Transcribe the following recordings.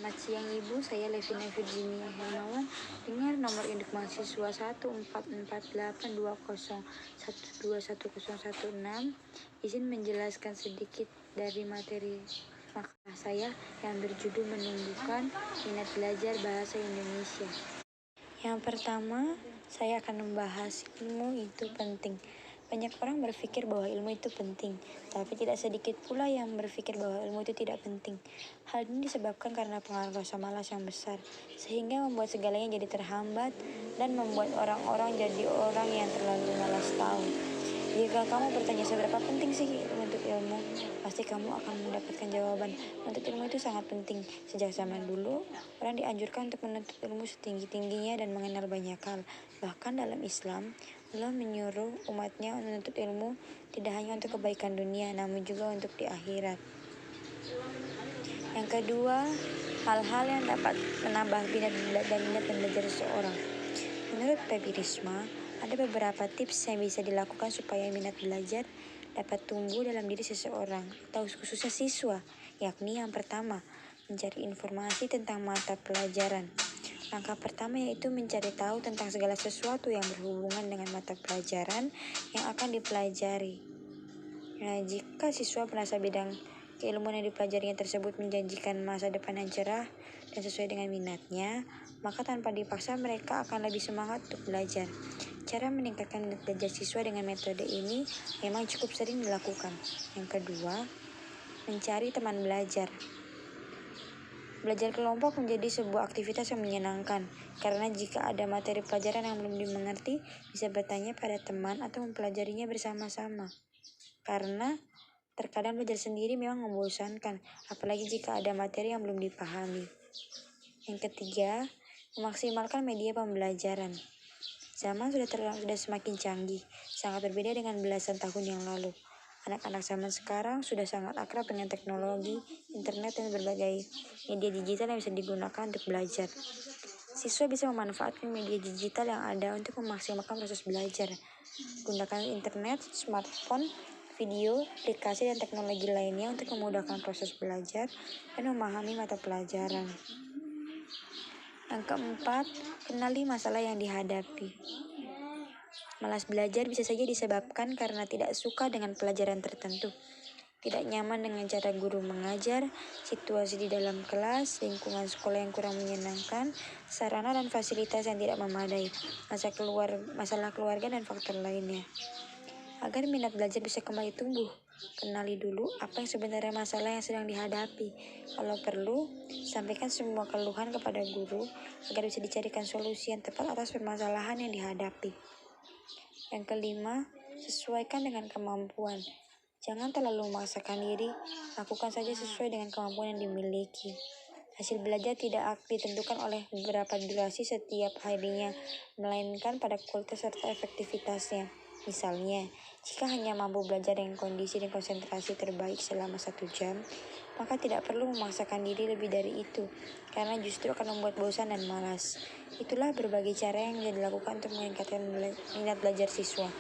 Selamat siang Ibu, saya Levina Virginia Hermawan dengan nomor induk mahasiswa 14482012116. Izin menjelaskan sedikit dari materi makalah saya yang berjudul menumbuhkan minat belajar bahasa Indonesia. Yang pertama, saya akan membahas ilmu itu penting. Banyak orang berpikir bahwa ilmu itu penting, tapi tidak sedikit pula yang berpikir bahwa ilmu itu tidak penting. Hal ini disebabkan karena pengaruh rasa malas yang besar, sehingga membuat segalanya jadi terhambat dan membuat orang-orang jadi orang yang terlalu malas tahu. Jika kamu bertanya seberapa penting sih menuntut ilmu, pasti kamu akan mendapatkan jawaban. Menuntut ilmu itu sangat penting. Sejak zaman dulu, orang dianjurkan untuk menuntut ilmu setinggi-tingginya dan mengenal banyak hal. Bahkan dalam Islam, Allah menyuruh umatnya menuntut ilmu tidak hanya untuk kebaikan dunia, namun juga untuk di akhirat. Yang kedua, hal-hal yang dapat menambah minat dan belajar seseorang. Menurut Baby Risma, ada beberapa tips yang bisa dilakukan supaya minat belajar dapat tumbuh dalam diri seseorang atau khususnya siswa, yakni yang pertama, mencari informasi tentang mata pelajaran. Langkah pertama yaitu mencari tahu tentang segala sesuatu yang berhubungan dengan mata pelajaran yang akan dipelajari. Nah, jika siswa merasa bidang keilmuan yang dipelajarinya tersebut menjanjikan masa depan yang cerah dan sesuai dengan minatnya, maka tanpa dipaksa mereka akan lebih semangat untuk belajar. Cara meningkatkan minat belajar siswa dengan metode ini memang cukup sering dilakukan. Yang kedua, mencari teman belajar. Belajar kelompok menjadi sebuah aktivitas yang menyenangkan, karena jika ada materi pelajaran yang belum dimengerti, bisa bertanya pada teman atau mempelajarinya bersama-sama. Karena terkadang belajar sendiri memang membosankan, apalagi jika ada materi yang belum dipahami. Yang ketiga, memaksimalkan media pembelajaran. Zaman sudah semakin canggih, sangat berbeda dengan belasan tahun yang lalu. Anak-anak zaman sekarang sudah sangat akrab dengan teknologi, internet, dan berbagai media digital yang bisa digunakan untuk belajar. Siswa bisa memanfaatkan media digital yang ada untuk memaksimalkan proses belajar. Gunakan internet, smartphone, video, aplikasi, dan teknologi lainnya untuk memudahkan proses belajar dan memahami mata pelajaran. Yang keempat, kenali masalah yang dihadapi. Malas belajar bisa saja disebabkan karena tidak suka dengan pelajaran tertentu, tidak nyaman dengan cara guru mengajar, situasi di dalam kelas, lingkungan sekolah yang kurang menyenangkan, sarana dan fasilitas yang tidak memadai, masalah keluarga, dan faktor lainnya. Agar minat belajar bisa kembali tumbuh, kenali dulu apa yang sebenarnya masalah yang sedang dihadapi. Kalau perlu, sampaikan semua keluhan kepada guru agar bisa dicarikan solusi yang tepat atas permasalahan yang dihadapi. Yang kelima, sesuaikan dengan kemampuan. Jangan terlalu memaksakan diri, lakukan saja sesuai dengan kemampuan yang dimiliki. Hasil belajar tidak ditentukan oleh beberapa durasi setiap harinya, melainkan pada kualitas serta efektivitasnya. Misalnya, jika hanya mampu belajar dengan kondisi dan konsentrasi terbaik selama 1 jam, maka tidak perlu memaksakan diri lebih dari itu, karena justru akan membuat bosan dan malas. Itulah berbagai cara yang bisa dilakukan untuk meningkatkan minat belajar siswa.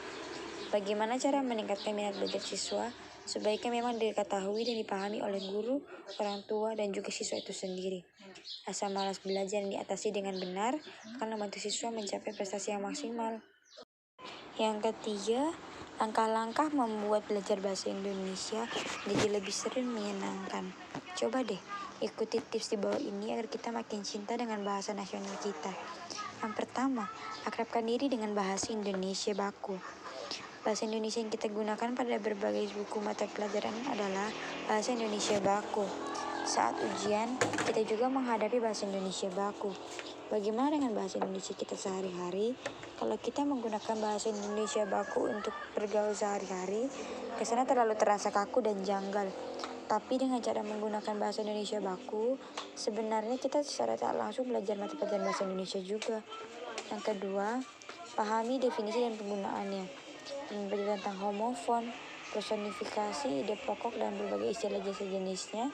Bagaimana cara meningkatkan minat belajar siswa? Sebaiknya memang diketahui dan dipahami oleh guru, orang tua, dan juga siswa itu sendiri. Rasa malas belajar yang diatasi dengan benar akan membantu siswa mencapai prestasi yang maksimal. Yang ketiga, langkah-langkah membuat belajar bahasa Indonesia menjadi lebih seru dan menyenangkan. Coba deh, ikuti tips di bawah ini agar kita makin cinta dengan bahasa nasional kita. Yang pertama, akrabkan diri dengan bahasa Indonesia baku. Bahasa Indonesia yang kita gunakan pada berbagai buku mata pelajaran adalah bahasa Indonesia baku. Saat ujian, kita juga menghadapi bahasa Indonesia baku. Bagaimana dengan bahasa Indonesia kita sehari-hari? Kalau kita menggunakan bahasa Indonesia baku untuk bergaul sehari-hari, kesannya terlalu terasa kaku dan janggal. Tapi dengan cara menggunakan bahasa Indonesia baku, sebenarnya kita secara tak langsung belajar mata pelajaran bahasa Indonesia juga. Yang kedua, pahami definisi dan penggunaannya. Belajar tentang homofon, personifikasi, ide pokok, dan berbagai istilah jasa jenisnya.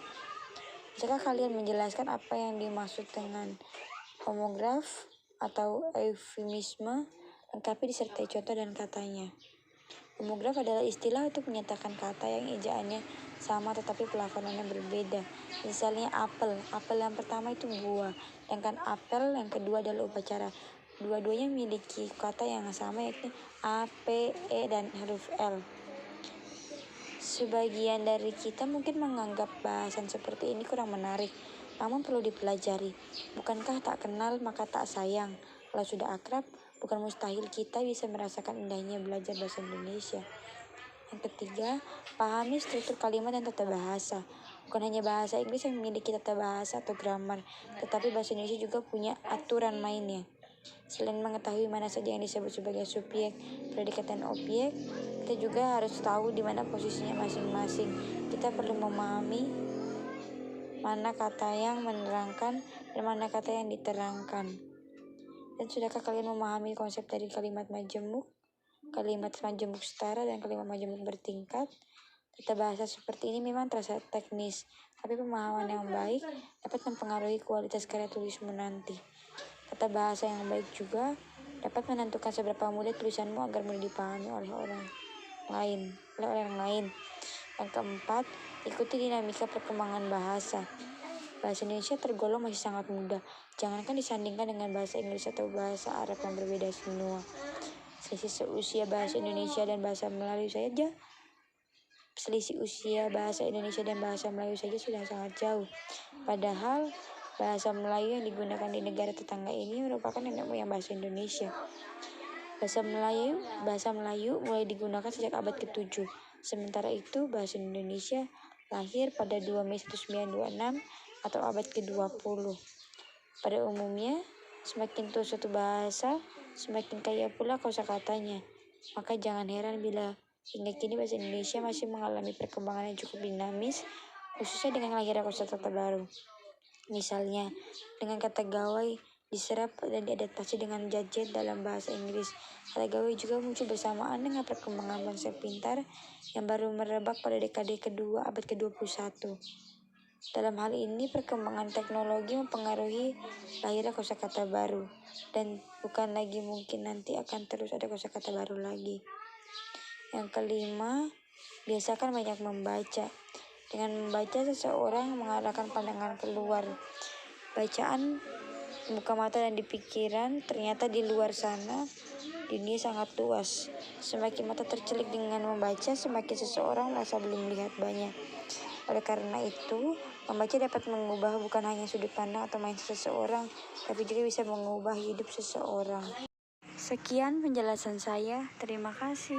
Jika kalian menjelaskan apa yang dimaksud dengan homograf atau eufemisme, lengkapi disertai contoh dan katanya. Homograf adalah istilah untuk menyatakan kata yang ejaannya sama tetapi pelafanannya berbeda. Misalnya apel yang pertama itu buah, sedangkan apel yang kedua adalah upacara. Dua-duanya memiliki kata yang sama yaitu A, P, E, dan huruf L. Sebagian dari kita mungkin menganggap bahasan seperti ini kurang menarik, namun perlu dipelajari. Bukankah tak kenal maka tak sayang? Kalau sudah akrab, bukan mustahil kita bisa merasakan indahnya belajar bahasa Indonesia. Yang ketiga, pahami struktur kalimat dan tata bahasa. Bukan hanya bahasa Inggris yang memiliki tata bahasa atau grammar, tetapi bahasa Indonesia juga punya aturan mainnya. Selain mengetahui mana saja yang disebut sebagai subjek, predikat, dan objek, kita juga harus tahu di mana posisinya masing-masing. Kita perlu memahami mana kata yang menerangkan dan mana kata yang diterangkan. Dan sudahkah kalian memahami konsep dari kalimat majemuk, kalimat majemuk setara, dan kalimat majemuk bertingkat? Tata bahasa seperti ini memang terasa teknis, tapi pemahaman yang baik dapat mempengaruhi kualitas karya tulismu nanti. Tata bahasa yang baik juga dapat menentukan seberapa mudah tulisanmu agar mudah dipahami oleh orang lain. Yang keempat, ikuti dinamika perkembangan bahasa. Bahasa Indonesia tergolong masih sangat mudah, jangankan disandingkan dengan bahasa Inggris atau bahasa Arab yang berbeda semua. Selisih usia bahasa Indonesia dan bahasa Melayu saja sudah sangat jauh. Padahal bahasa Melayu yang digunakan di negara tetangga ini merupakan nenek moyang bahasa Indonesia. Bahasa Melayu mulai digunakan sejak abad ke-7. Sementara itu, bahasa Indonesia lahir pada 2 Mei 1926 atau abad ke-20. Pada umumnya, semakin tua suatu bahasa, semakin kaya pula kosakatanya. Maka jangan heran bila hingga kini bahasa Indonesia masih mengalami perkembangan yang cukup dinamis, khususnya dengan lahirnya kosakata baru. Misalnya, dengan kata gawai diserap dan diadaptasi dengan gadget dalam bahasa Inggris. Kata gawai juga muncul bersamaan dengan perkembangan ponsel pintar yang baru merebak pada dekade kedua abad ke-21. Dalam hal ini, perkembangan teknologi mempengaruhi lahirnya kosakata baru, dan bukan lagi mungkin nanti akan terus ada kosakata baru lagi. Yang kelima, biasakan banyak membaca. Dengan membaca, seseorang mengarahkan pandangan keluar. Bacaan membuka mata dan di pikiran, ternyata di luar sana dunia sangat luas. Semakin mata tercelik dengan membaca, semakin seseorang merasa belum melihat banyak. Oleh karena itu, membaca dapat mengubah bukan hanya sudut pandang atau mindset seseorang, tapi juga bisa mengubah hidup seseorang. Sekian penjelasan saya. Terima kasih.